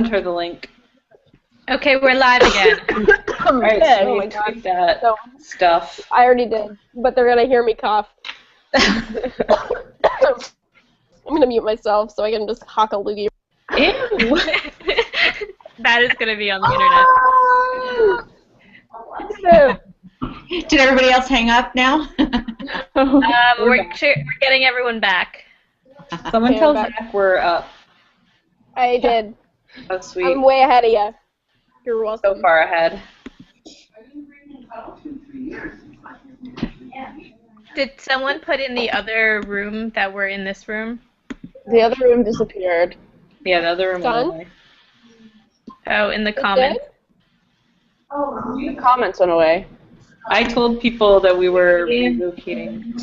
her the link. Okay, we're live again. All right, so we tweet that stuff. I already did, but they're gonna hear me cough. I'm gonna mute myself so I can just hawk a loogie. Ew. That is gonna be on the internet. Did everybody else hang up now? We're getting everyone back. Someone tell Zach we're up. I did. Oh, sweet. I'm way ahead of you. You're welcome. So far ahead. Did someone put in the other room that we're in this room? The other room disappeared. Yeah, the other room went away. Oh, in the comments. The comments went away. I told people that we were relocating.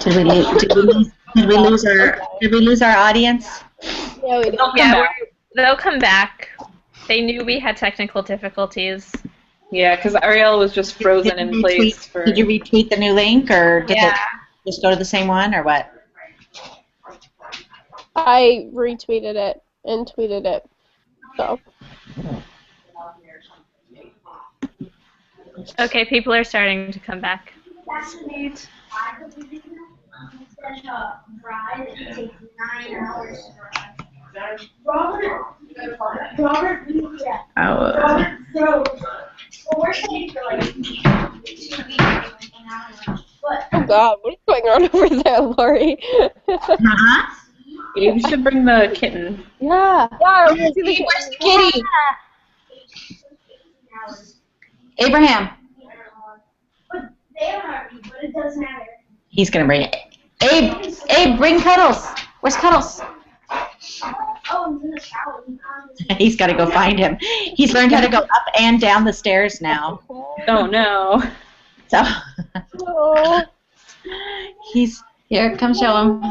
Did we lose our audience? Yeah, we did. They'll come back. They knew we had technical difficulties. Yeah, because Ariel was just frozen in place for... Did you retweet the new link, or did it just go to the same one, or what? I retweeted it and tweeted it. So. Okay, people are starting to come back. Sweet. Oh God, what is going on over there, Lori? You should bring the kitten. Yeah. Where's the kitty? Abraham. He's gonna bring it. Abe, bring Cuddles. Where's Cuddles? Oh, he's in the shower. He's got to go find him. He's learned how to go up and down the stairs now. Oh no. So Oh. he's here. Come show him.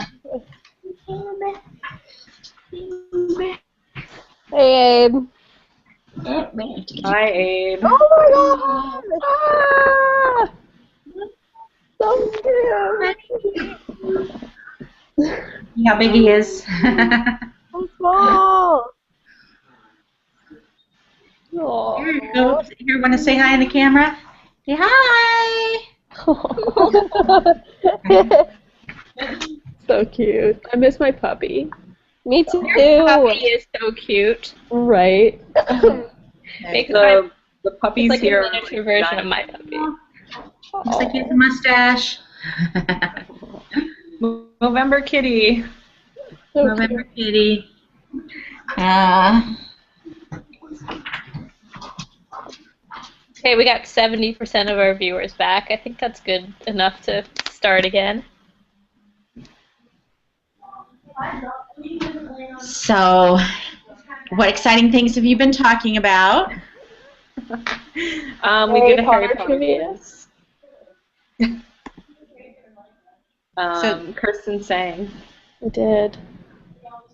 Hey, Abe. Hi, Abe. Oh my God! Ah! So cute. See how big he is. So small. Oh. Here you go. You want to say hi in the camera? Say hi. So cute. I miss my puppy. Me too. Your puppy is so cute. Right. The puppy's It's like here. a miniature version of my puppy. Looks like he has a mustache. November kitty. So November cute. kitty. Okay, we got 70% of our viewers back. I think that's good enough to start again. So, what exciting things have you been talking about? We did a Harry Potter quiz. Kirsten sang. I did.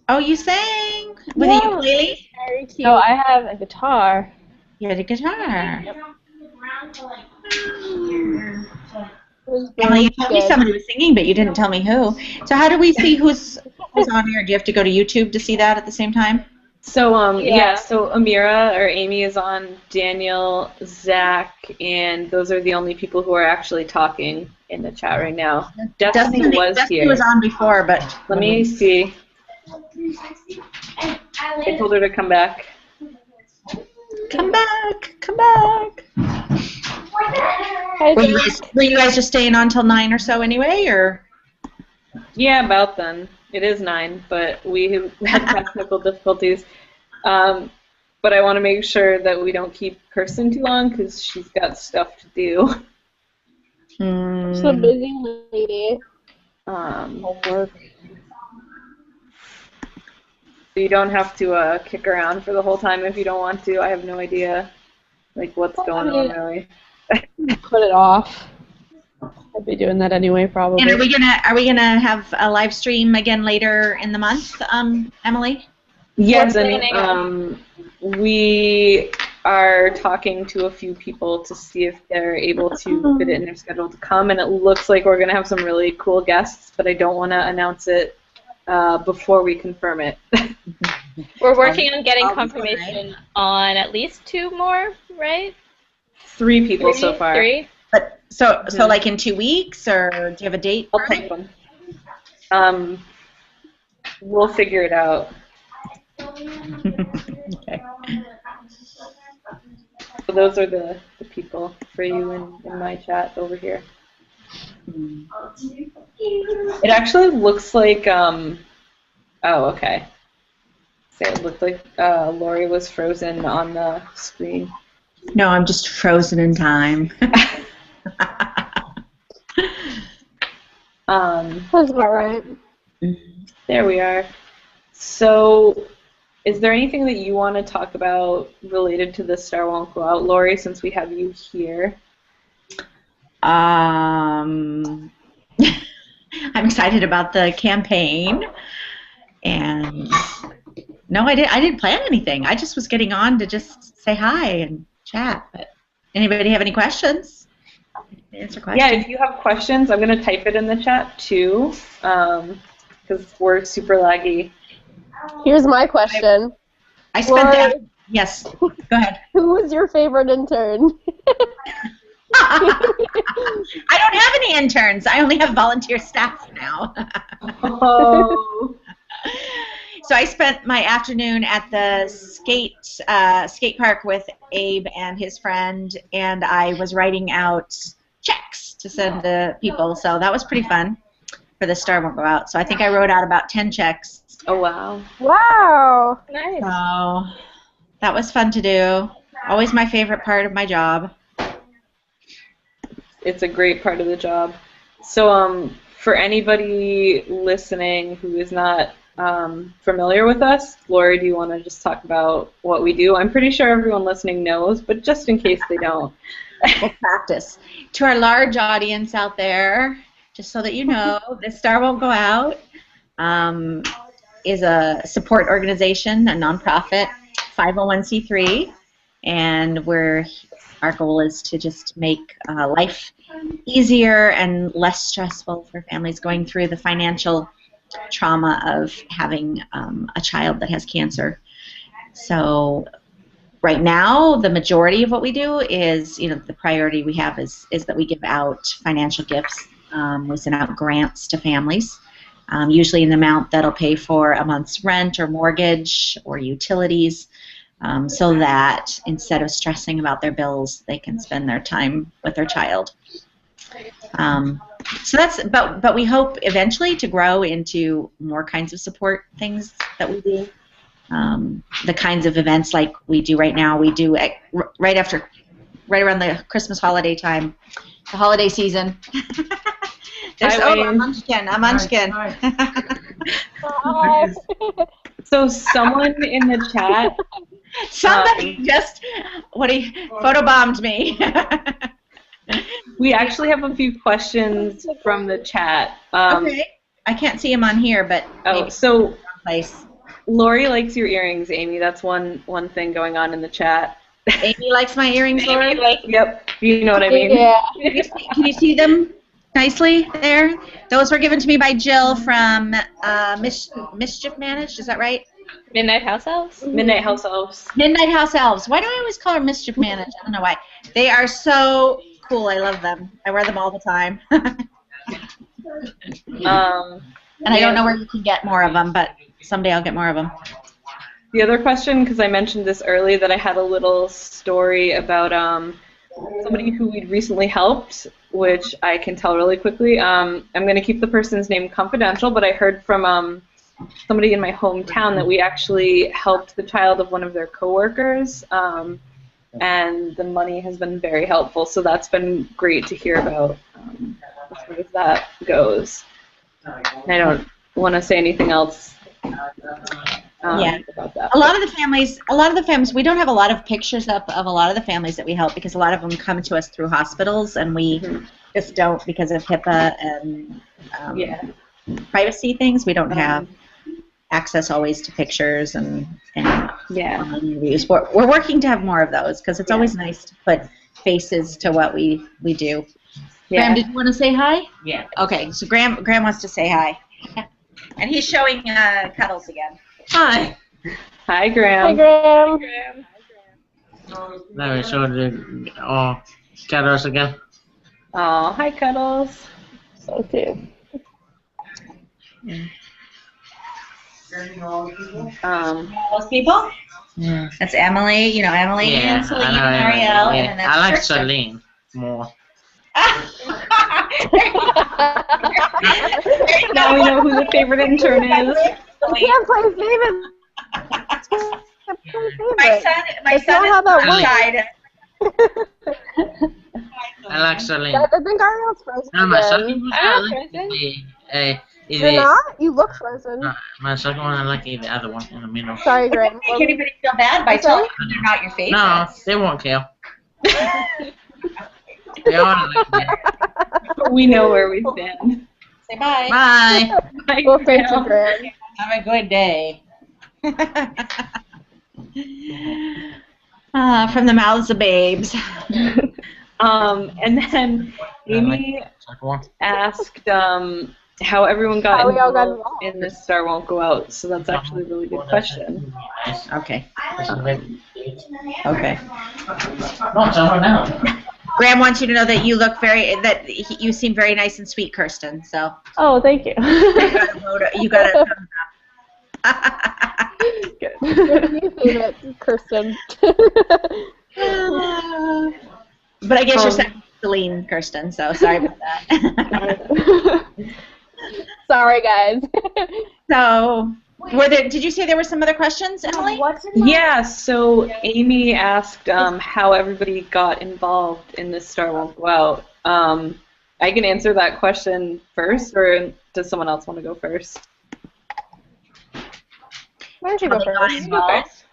Oh, you sang with Yeah. a ukulele? Very cute. No, I have a guitar. You had a guitar. Emily, you told me somebody was singing, but you didn't tell me who. So how do we see who's on here? Do you have to go to YouTube to see that at the same time? So so Amira or Amy is on, Daniel, Zach, and those are the only people who are actually talking in the chat right now. Destiny was here. Destiny was on before, but Let me see. I told her to come back. come back, come back. Hi, Were you guys just staying on till 9 or so anyway, or? Yeah, about then. It is 9, but we had technical difficulties. But I want to make sure that we don't keep Kirsten too long because she's got stuff to do. She's a busy lady. Homework. So you don't have to kick around for the whole time if you don't want to. I have no idea, like, what's going on really. Put it off. I'd be doing that anyway, probably. And are we gonna have a live stream again later in the month, Emily? Yes, and we are talking to a few people to see if they're able to fit it in their schedule to come, and it looks like we're going to have some really cool guests, but I don't want to announce it before we confirm it. We're working on getting I'll be confirmation on at least 2 more, right? 3 people so far. 3? But so like in 2 weeks, or do you have a date? I'll type them. We'll figure it out. Okay. So those are the people for you in my chat over here. It actually looks like, oh, okay. So it looked like Lori was frozen on the screen. No, I'm just frozen in time. That's about right. There we are. So, is there anything that you want to talk about related to the Star Won't Go Out, Lori, since we have you here? I'm excited about the campaign, and no, I didn't plan anything. I just was getting on to just say hi and chat. But anybody have any questions? Answer questions. Yeah, if you have questions, I'm going to type it in the chat too, because we're super laggy. Here's my question. I spent Lori, that. Yes, go ahead. Who was your favorite intern? I don't have any interns. I only have volunteer staff now. Oh. So I spent my afternoon at the skate park with Abe and his friend, and I was writing out checks to send to people. So that was pretty fun for the Star Won't Go Out. So I think I wrote out about 10 checks. Oh, wow. Wow. Nice. So that was fun to do. Always my favorite part of my job. It's a great part of the job. So, for anybody listening who is not familiar with us, Lori, do you want to just talk about what we do? I'm pretty sure everyone listening knows, but just in case they don't. We'll practice. To our large audience out there, just so that you know, the Star Won't Go Out is a support organization, a nonprofit, 501c3, and our goal is to just make life easier and less stressful for families going through the financial trauma of having a child that has cancer. So right now, the majority of what we do is, the priority we have is that we give out financial gifts. We send out grants to families, usually in the amount that'll pay for a month's rent or mortgage or utilities, so that instead of stressing about their bills, they can spend their time with their child. So that's, but we hope eventually to grow into more kinds of support things that we do. The kinds of events like we do right now, we do right around the Christmas holiday time, the holiday season. There's a munchkin. Hi. So someone in the chat, Somebody just photobombed me. we actually have a few questions from the chat. Okay, I can't see him on here, but maybe so wrong place. Lori likes your earrings, Amy. That's one thing going on in the chat. Amy likes my earrings, Lori. Yep, you know what I mean. Yeah. Can you see them nicely there? Those were given to me by Jill from Mischief Managed. Is that right? Midnight House Elves? Midnight House Elves. Midnight House Elves. Why do I always call her Mischief Managed? I don't know why. They are so cool. I love them. I wear them all the time. And I don't know where you can get more of them, but someday I'll get more of them. The other question, because I mentioned this early, that I had a little story about somebody who we'd recently helped, which I can tell really quickly. I'm going to keep the person's name confidential, but I heard from somebody in my hometown that we actually helped the child of one of their coworkers, and the money has been very helpful, so that's been great to hear about as far as that goes. And I don't want to say anything else about that. A lot of the families, we don't have a lot of pictures up of a lot of the families that we help because a lot of them come to us through hospitals, and we just don't because of HIPAA and privacy things. We don't have access always to pictures and Yeah. reviews. We're working to have more of those because it's always nice to put faces to what we do. Yeah. Graham, did you want to say hi? Yeah. Okay, so Graham wants to say hi. And he's showing Cuddles again. Hi. Hi, Graham. Hi, Graham. Now we show the Cuddles again. Oh, hi, Cuddles. So cute. Those people? Yeah. That's Emily, Emily and Celine and Ariel. And then that's I like Tristan. Celine more. Now we know who the favorite intern is. You can't play favorites. My That's son not how that is works. shy. I like Celine. I think Ariel's frozen. No, my again. second one I I'm like You're not? You look frozen. my second one I like the other one in the middle. Sorry, Graham. Make anybody feel bad by telling them they're not your favorite. No, they won't care. They all like that. We know where we stand. Say bye. Bye. Hi, Well, thank you, Graham. Graham. Have a good day. From the mouths of babes. And then Amy Second one. asked how everyone got How we all got involved in this Star Won't Go Out. So that's actually a really good question. Okay. Okay. No, tell her now. Graham wants you to know that you seem very nice and sweet, Kirsten. So Oh, thank you. you got a thumbs up. Good. You favorite, Kirsten. But I guess you're second Celine, Kirsten. So sorry about that. Sorry, guys. So, did you say there were some other questions, Emily? Yeah, so Amy asked how everybody got involved in this Star Won't Go Out. I can answer that question first, or does someone else want to go first? Why don't you go first?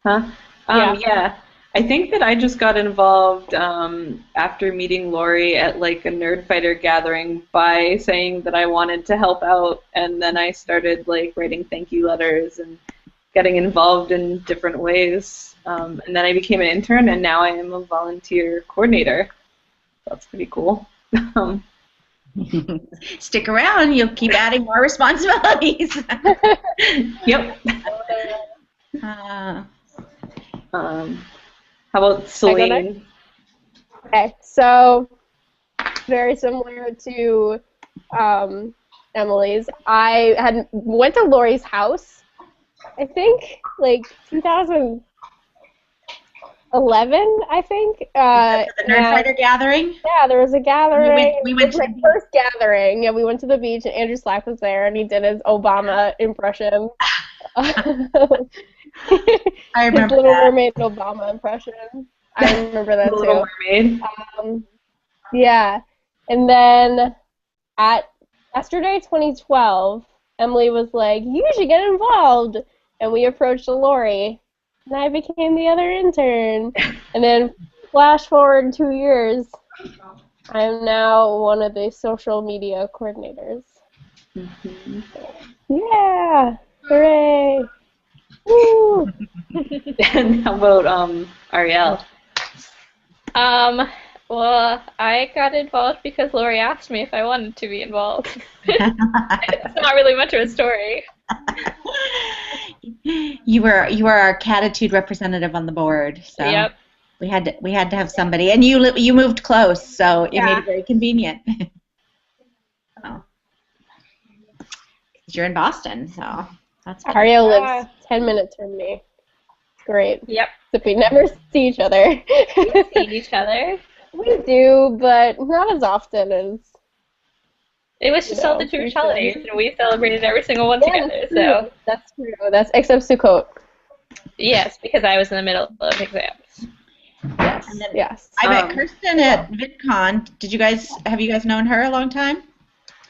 Huh? Yeah. I think that I just got involved after meeting Lori at like a Nerd Fighter gathering by saying that I wanted to help out, and then I started like writing thank you letters and getting involved in different ways. And then I became an intern, and now I am a volunteer coordinator. That's pretty cool. Stick around. You'll keep adding more responsibilities. Yep. How about Celine? Okay, so very similar to Emily's. I went to Lori's house, I think, like 2011, I think. The Nerd Fighter gathering? Yeah, there was a gathering. We went it was my first gathering. Yeah, we went to the beach, and Andrew Slack was there, and he did his Obama impression. I His remember Little that. Mermaid Obama impression. I remember that Little too. Mermaid. Yeah, and then at yesterday 2012, Emily was like, "You should get involved," and we approached Lori, and I became the other intern. And then flash forward 2 years, I am now one of the social media coordinators. Mm-hmm. Yeah, hooray! Woo! And how about Ariel? Well, I got involved because Lori asked me if I wanted to be involved. It's not really much of a story. You were our Catitude representative on the board, so Yep. we had to have somebody, and you moved close, so it made it very convenient. So, 'cause you're in Boston, so that's good. Ariel lives 10 minutes from me. Great. Yep. Except we never see each other. We see each other. We do, but not as often as. It was just all the Jewish holidays, and we celebrated every single one Yeah, together. So that's true. That's except Sukkot. yes, because I was in the middle of exams. Yes. And then Yes. I met Kirsten at VidCon. Have you guys known her a long time?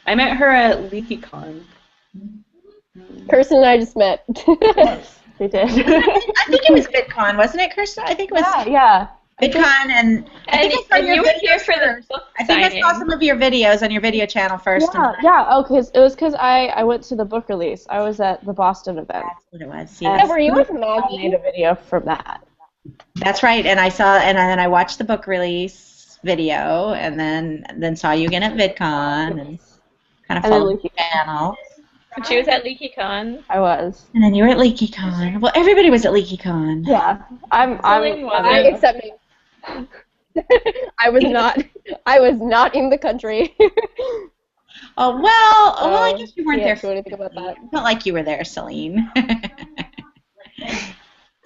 I met her at LeakyCon. Kirsten and I just met. We did. I think it was VidCon, wasn't it, Kirsten? I think it was. Yeah. VidCon, and I think I saw and your you were here videos for the first. book I think I saw signing. some of your videos on your video channel first. Yeah. Oh, it was because I went to the book release. I was at the Boston event. That's what it was. Yeah, Yes. were you with I Maggie? made a video from that. That's right. And I saw, and then I watched the book release video, and then saw you again at VidCon, and kind of And then followed Leaky the channel. She was at LeakyCon. I was. And then you were at LeakyCon. Well, everybody was at LeakyCon. Yeah. Except me. I was not in the country. Oh well, I guess you weren't there. Can't do anything about that. Not like you were there, Celine.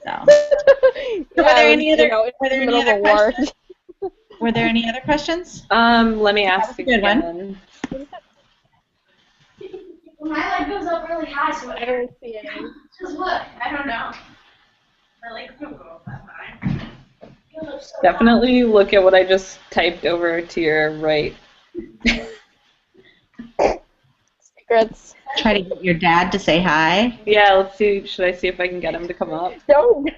So. Were there any other? Were there any other questions? Were there any other questions? Let me ask That was a good one. again. Well, my light goes up really high, so I don't see it. just look. I don't know. My light don't go up that high. It goes up so Definitely look at what I just typed over to your right. Secrets. Try to get your dad to say hi. Yeah, let's see. Should I see if I can get him to come up? Don't.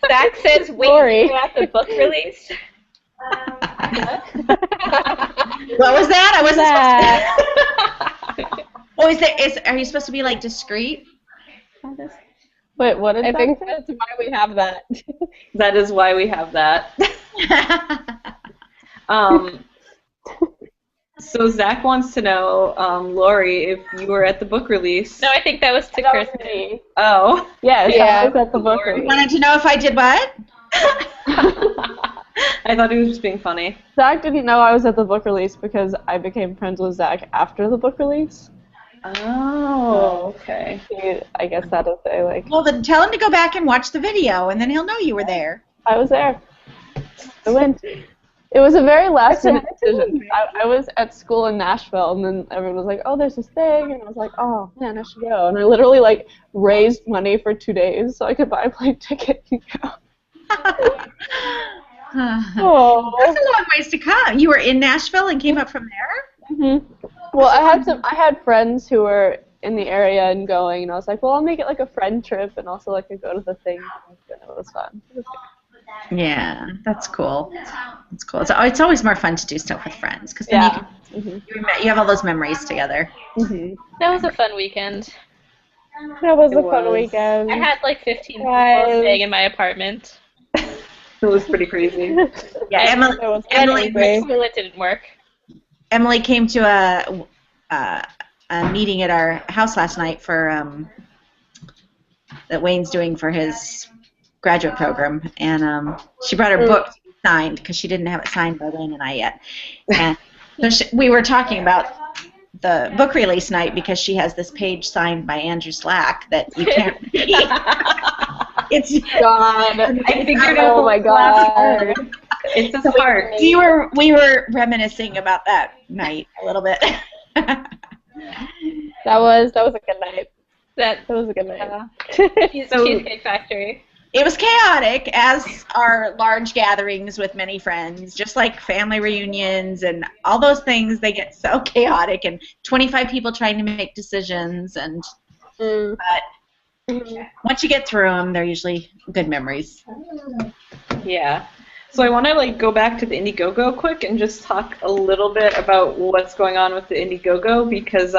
Zach says, wait, Sorry. you were at the book release? What was that? I wasn't supposed to. Oh, are you supposed to be like discreet? Wait, what is I that? think that's why we have that. That is why we have that. So Zach wants to know, Lori, if you were at the book release. No, I think that was to Kristen. Oh. Yes, Yeah. I was at the book Lori. You release. wanted to know if I did what? I thought he was just being funny. Zach didn't know I was at the book release because I became friends with Zach after the book release. Oh, okay. I guess that is a, like, Well, then tell him to go back and watch the video, and then he'll know you were there. I was there. I went. It was a very last minute decision. I was at school in Nashville, and then everyone was like, "Oh, there's this thing," and I was like, "Oh man, I should go." And I literally like raised money for 2 days so I could buy a plane ticket and go. Oh. That's a long ways to come. You were in Nashville and came up from there? Mm-hmm. Well, I had friends who were in the area and going, and I was like, well, I'll make it like a friend trip, and also like I go to the thing. And it was fun. It was good. Yeah, that's cool. That's cool. It's always more fun to do stuff with friends because then you have all those memories together. Mm-hmm. That was a fun weekend. That was It a fun was. weekend. I had like 15 people Guys. staying in my apartment. It was pretty crazy. Yeah, And Emily it didn't work. Emily came to a meeting at our house last night for that Wayne's doing for his graduate program, and she brought her book to be signed because she didn't have it signed by Wayne and I yet. And so we were talking about the book release night because she has this page signed by Andrew Slack that you can't read. It's God. I figured Oh out my the last God. word. It's a heart. we were reminiscing about that night a little bit. That was a good night. That That was a good night. Cheesecake Factory. It was chaotic, as are large gatherings with many friends, just like family reunions and all those things. They get so chaotic, and 25 people trying to make decisions, and but once you get through them, they're usually good memories. Yeah. So I want to go back to the Indiegogo quick and just talk a little bit about what's going on with the Indiegogo because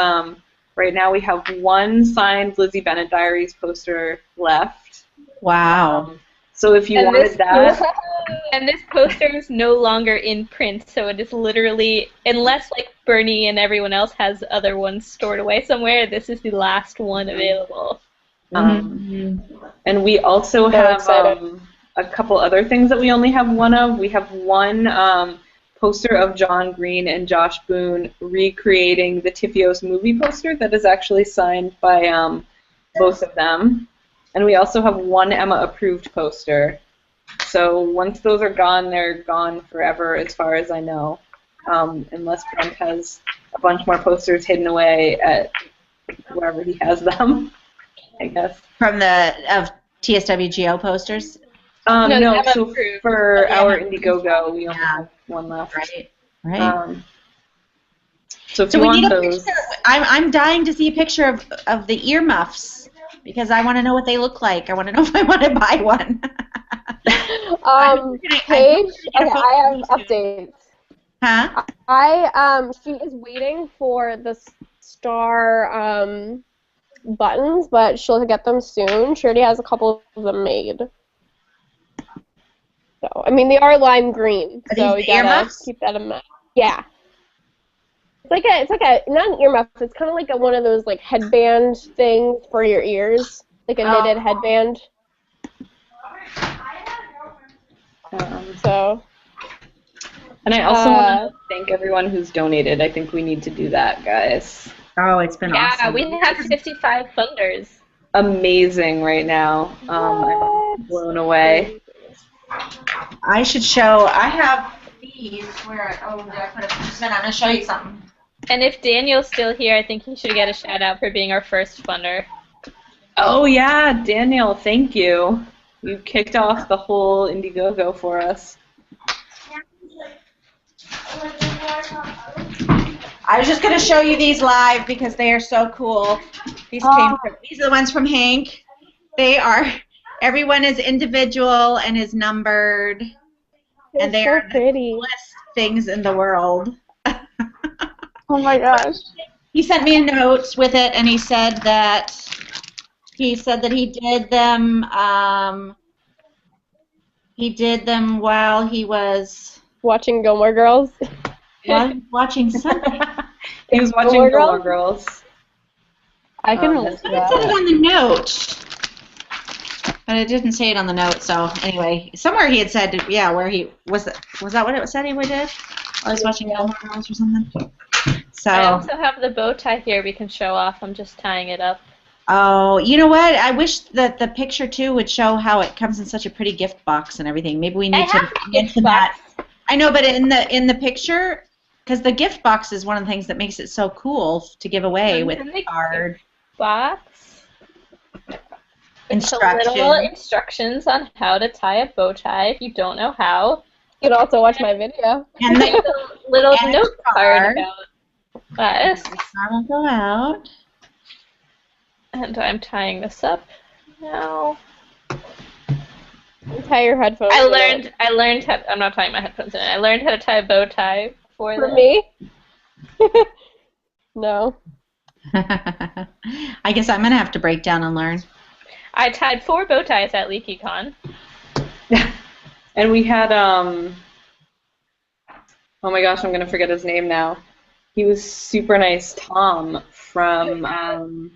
right now we have one signed Lizzie Bennet Diaries poster left. Wow. So if you wanted that, And this poster is no longer in print, so it is literally, unless Bernie and everyone else has other ones stored away somewhere, this is the last one available. and we also have a couple other things that we only have one of. We have one poster of John Green and Josh Boone recreating the Tifios movie poster that is actually signed by both of them. And we also have one Emma-approved poster. So once those are gone, they're gone forever as far as I know, unless Brent has a bunch more posters hidden away at wherever he has them, I guess. From of TSWGO posters? No, so Emma-approved. for our Indiegogo, we only have one left. Right. So if So you we want need a those, picture. I'm dying to see a picture of the earmuffs because I want to know what they look like. I want to know if I want to buy one. Paige. Okay, I have updates. Huh? She is waiting for the star buttons, but she'll get them soon. She already has a couple of them made. So, I mean, they are lime green, Are so these you gotta earmuffs? keep that in mind. Yeah. It's like a not an earmuff. It's kind of like one of those like headband things for your ears, like a knitted headband. So. And I also want to thank everyone who's donated. I think we need to do that, guys. Oh, it's been awesome. Yeah, we have 55 funders. Amazing right now. I'm blown away. I should show. I have these. Where? Oh, did I put it? Just a minute. I'm gonna show you something. And if Daniel's still here, I think he should get a shout out for being our first funder. Oh yeah, Daniel, thank you. You kicked off the whole Indiegogo for us. I was just gonna show you these live because they are so cool. These are the ones from Hank. They are. Everyone is individual and is numbered, and they so are pretty. the coolest things in the world. Oh my gosh. He sent me a note with it, and he said that he did them. He did them while he was Watching Gilmore Girls. watching something. He was watching Gilmore Girls. I can relate to It said it that. on the note, but it didn't say it on the note. So anyway, somewhere he had said, yeah, where he was. Was that what it said he would did? I was watching Gilmore Girls or something. So. I also have the bow tie here we can show off. I'm just tying it up. Oh, you know what? I wish that the picture too would show how it comes in such a pretty gift box and everything. Maybe we need to mention that. I know, but in the picture, because the gift box is one of the things that makes it so cool to give away with the card. Box. Instructions. Little instructions on how to tie a bow tie if you don't know how. You can also watch my video. And the little and note card card. about us. This will go out. And I'm tying this up now. Tie your headphones. I learned how. I'm not tying my headphones in. I learned how to tie a bow tie for me. No. I guess I'm gonna have to break down and learn. I tied 4 bow ties at LeakyCon. And we had oh my gosh, I'm gonna forget his name now. He was super nice, Tom from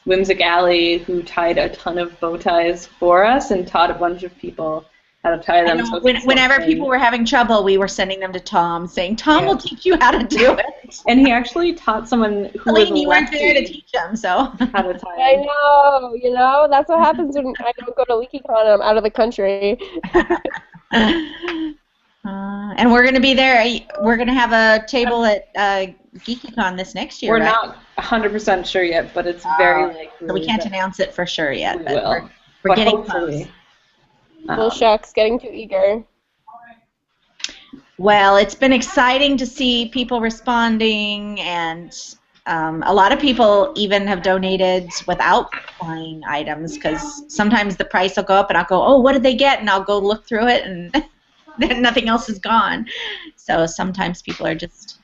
Whimsic Alley, who tied a ton of bow ties for us and taught a bunch of people how to tie them. So whenever people were having trouble, we were sending them to Tom, saying, Tom will teach you how to do it. And he actually taught someone who was you weren't there to teach them, so. How to tie I know, that's what happens when I don't go to LeakyCon and I'm out of the country. And we're going to be there. We're going to have a table at GeekyCon this next year, We're right? not 100% sure yet, but it's very likely. So we can't announce it for sure yet. We but will. We're getting close. Well, shucks, getting too eager. Well, it's been exciting to see people responding, and a lot of people even have donated without buying items, because sometimes the price will go up and I'll go, oh, what did they get? And I'll go look through it and then nothing else is gone. So sometimes people are just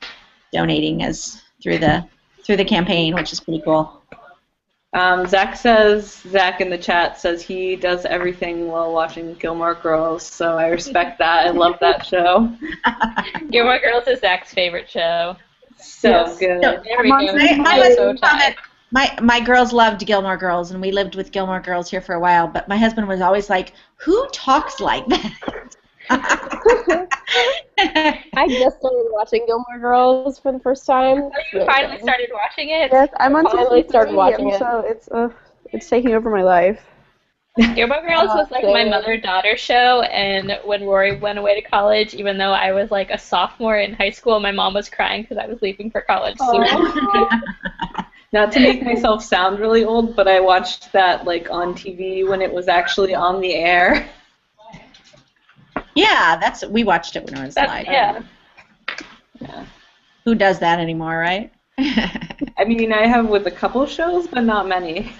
donating as through the campaign, which is pretty cool. Zach in the chat says he does everything while watching Gilmore Girls, so I respect that. I love that show. Gilmore Girls is Zach's favorite show. So good. There we go. My girls loved Gilmore Girls, and we lived with Gilmore Girls here for a while, but my husband was always like, who talks like that? I just started watching Gilmore Girls for the first time. You finally started watching it? Yes, I'm on finally started watching it. So it's taking over my life. Gilmore Girls was like my mother-daughter show, and when Rory went away to college, even though I was like a sophomore in high school, my mom was crying because I was leaving for college soon. Not to make myself sound really old, but I watched that like on TV when it was actually on the air. Yeah, we watched it when it was live. Yeah. Who does that anymore, right? I mean, I have with a couple shows, but not many.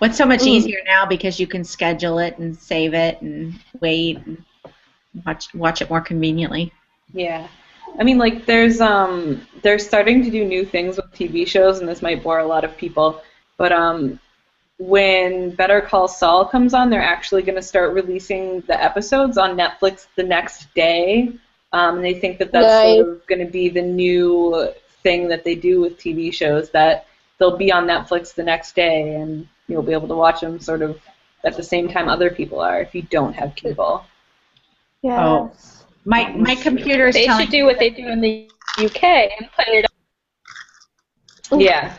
What's so much easier now because you can schedule it and save it and wait and watch it more conveniently. Yeah. I mean, like, they're starting to do new things with TV shows, and this might bore a lot of people, but when Better Call Saul comes on, they're actually going to start releasing the episodes on Netflix the next day. And they think that that's sort of going to be the new thing that they do with TV shows, that they'll be on Netflix the next day, and you'll be able to watch them sort of at the same time other people are if you don't have cable. Yes. Oh, my computer's They telling should do what they do in the UK and put it Yeah.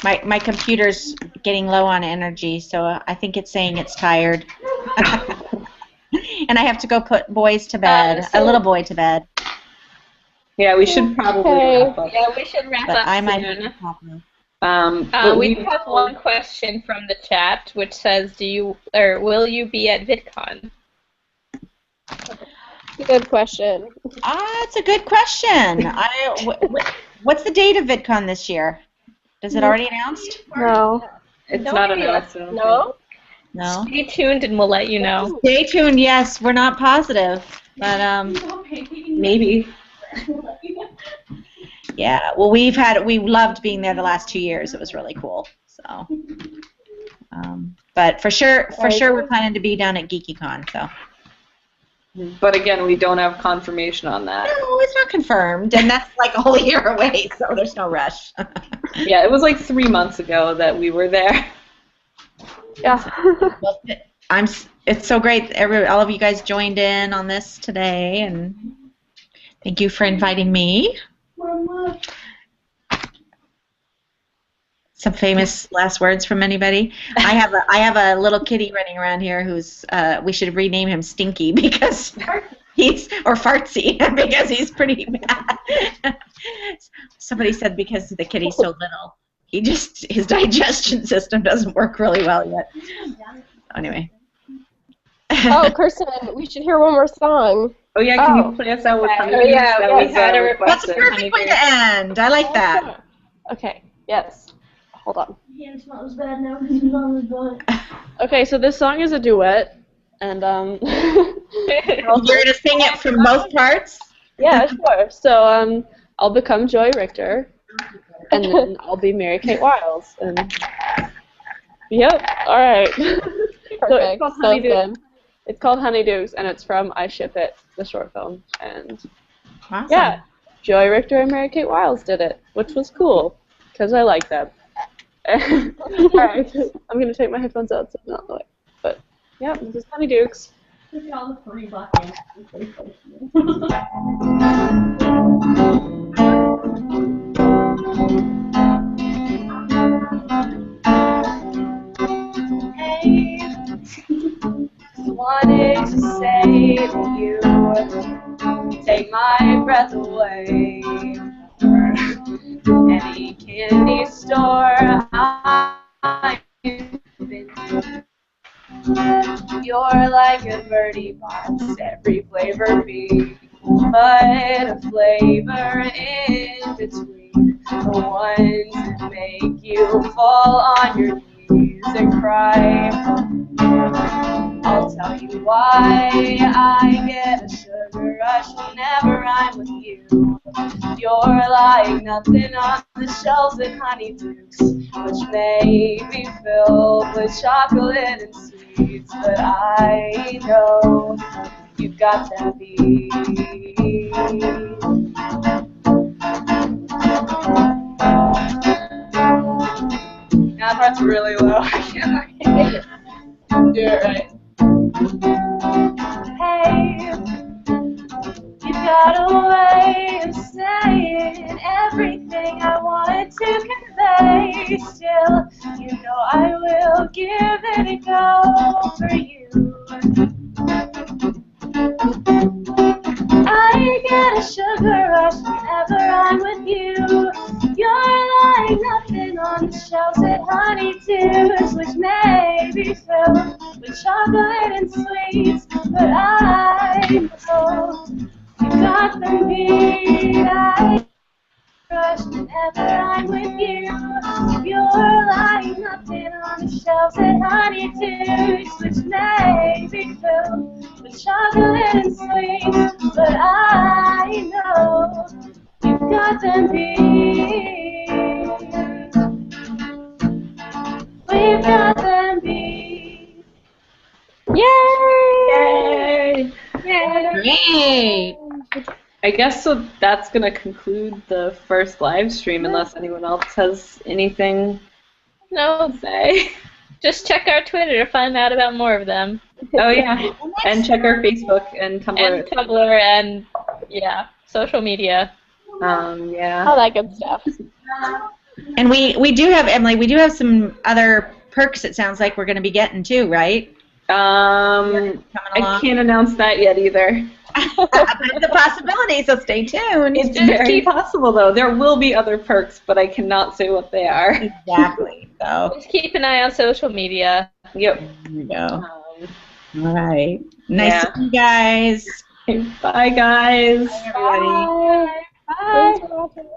my computer's getting low on energy, so I think it's saying it's tired. And I have to go put boys to bed, a little boy to bed. Yeah, we should probably wrap up. Yeah, we should wrap But up I might soon. have a problem. But We have one question from the chat, which says, will you be at VidCon? Good question. It's a good question. What's the date of VidCon this year? Is it already announced? No. It's No not idea. announced. I don't No? No. Stay tuned and we'll let you know. Stay tuned. Yes, we're not positive, but think. Maybe. yeah. Well, we loved being there the last 2 years. It was really cool. So, but for sure, we're planning to be down at GeekyCon. So. But again, we don't have confirmation on that. No, it's not confirmed, and that's like a whole year away, so there's no rush. Yeah, it was like 3 months ago that we were there. Yeah. Well, it's so great. All of you guys joined in on this today, and thank you for inviting me. Some famous last words from anybody? I have a little kitty running around here who's we should rename him Stinky because or Fartsy because he's pretty bad. Somebody said because the kitty's so little, his digestion system doesn't work really well yet. Anyway. Oh, Kirsten, we should hear one more song. Oh yeah, can you play us out with Honey? Oh, yeah, That we was had a request. That's a perfect way to end. I like that. Okay. Yes. Hold on. Hand smells bad now because he's on his butt. Okay, so this song is a duet, and You're gonna sing it from both parts? yeah, sure. So I'll become Joy Richter, and then I'll be Mary Kate Wiles, and yep. All right. So it's called Honeydukes. It's called Honeydukes, and it's from I Ship It, the short film, and Awesome. yeah, Joy Richter and Mary Kate Wiles did it, which was cool because I like them. All right, I'm gonna take my headphones out so I'm not in the way. But yeah, this is Honeydukes. Look at all the furry black men. Hey, wanted to say to you, take my breath away. Any candy store I've been to. You're like a birdie box, every flavor be, but a flavor in between. The ones that make you fall on your knees and cry. I'll tell you why I get a sugar rush whenever I'm with you. You're like nothing on the shelves at Honeydukes, which may be filled with chocolate and sweets, but I know you've got that beat. Now that part's really low. I can't do it right. Hey, you got a way of saying everything I wanted to convey. Still, you know I will give it a go for you. I get a sugar rush whenever I'm with you. You're like nothing on the shelves at Honeydukes, which may be filled with chocolate and sweets, but I know you got the beat. I rush whenever I'm with you. You're lying up there on the shelves at honeydews, which may be filled with chocolate and sweets, but I know you've got them beat. We've got them beat. Yay! Great. I guess so. That's gonna conclude the first live stream, unless anyone else has anything No, to say. just check our Twitter to find out about more of them. Oh yeah, and check our Facebook and Tumblr. And Tumblr and, yeah, social media. Yeah. All that good stuff. And we do have, Emily, we do have some other perks it sounds like we're going to be getting too, right? I can't announce that yet either. It's a possibility, so stay tuned. It's very possible, though. There will be other perks, but I cannot say what they are. Exactly. So Just keep an eye on social media. Yep. there we go. All right. Nice Yeah. to see you guys. Bye, guys. Bye, everybody. Bye. Thanks for watching.